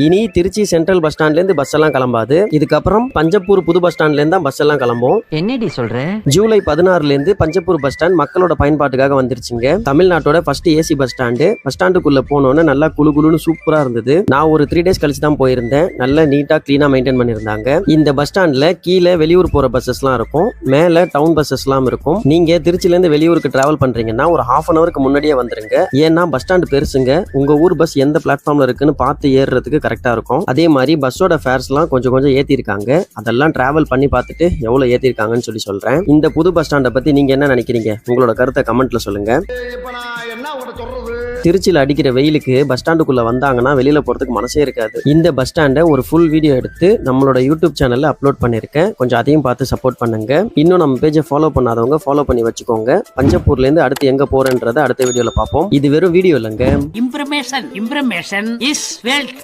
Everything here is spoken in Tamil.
இனி திருச்சி சென்ட்ரல் பஸ் ஸ்டாண்ட்ல இருந்து பஸ் எல்லாம் கிளம்பாது. இதுக்கப்புறம் பஞ்சப்பூர் புது பஸ் ஸ்டாண்ட்ல இருந்து தான் பஸ் எல்லாம் கிளம்பும். என்னடி சொல்ற? ஜூலை 16ல இருந்து பஞ்சப்பூர் பஸ் ஸ்டாண்ட் மக்களோட பயன்பாட்டுக்காக வந்துருச்சுங்க. தமிழ்நாட்டோட first AC bus stand. Bus ஸ்டாண்டுக்குள்ள போனோன்னு நல்லா குளுகுளுன்னு சூப்பரா இருந்தது. நான் ஒரு 3 days கழிச்சு தான் போயிருந்தேன். நல்லா நீட்டா கிளீனா மெயின்டைன் பண்ணிருந்தாங்க. இந்த பஸ் ஸ்டாண்ட்ல கீழே வெளியூர் போற பஸ்ஸஸ் எல்லாம் இருக்கும், மேல டவுன் பஸ்ஸஸ் எல்லாம் இருக்கும். நீங்க திருச்சில இருந்து வெளியூருக்கு டிராவல் பண்றீங்கன்னா ஒரு 1/2 hour முன்னாடியே வந்துருங்க. ஏன்னா பஸ் ஸ்டாண்ட் பெருசுங்க. உங்க ஊர் பஸ் எந்த பிளாட்ஃபார்ம்ல இருக்குன்னு பார்த்து ஏறுறதுக்கு கரெக்டா இருக்கும். அதே மாதிரி பஸ்ஸோட ஃபேர்ஸ்லாம் கொஞ்சம் கொஞ்சம் ஏத்திருக்காங்க. அதெல்லாம் டிராவல் பண்ணி பார்த்துட்டு எவ்வளவு ஏத்திருக்காங்கன்னு சொல்றேன். இந்த புது பஸ் ஸ்டாண்டை பத்தி நீங்க என்ன நினைக்கிறீங்க? உங்களோட கருத்தை கமெண்ட்ல சொல்லுங்க. திருச்சியில் அடிக்கிற வெயிலுக்கு பஸ் ஸ்டாண்டுக்குள்ள வந்தாங்கன்னா வெளியில போறதுக்கு மனசே இருக்காது. இந்த பஸ் ஸ்டாண்டை ஒரு ஃபுல் வீடியோ எடுத்து நம்மளோட யூடியூப் சேனல்ல அப்லோட் பண்ணிருக்கேன். கொஞ்சம் அதையும் பார்த்து சப்போர்ட் பண்ணுங்க. இன்னும் நம்ம பேஜை ஃபாலோ பண்ணாதவங்க ஃபாலோ பண்ணி வச்சுக்கோங்க. பஞ்சப்பூர்ல இருந்து அடுத்து எங்க போறேன்றதை அடுத்த வீடியோல பார்ப்போம். இது வெறும் வீடியோ இல்லைங்க, இன்ஃபர்மேஷன் இஸ் வெல்த்.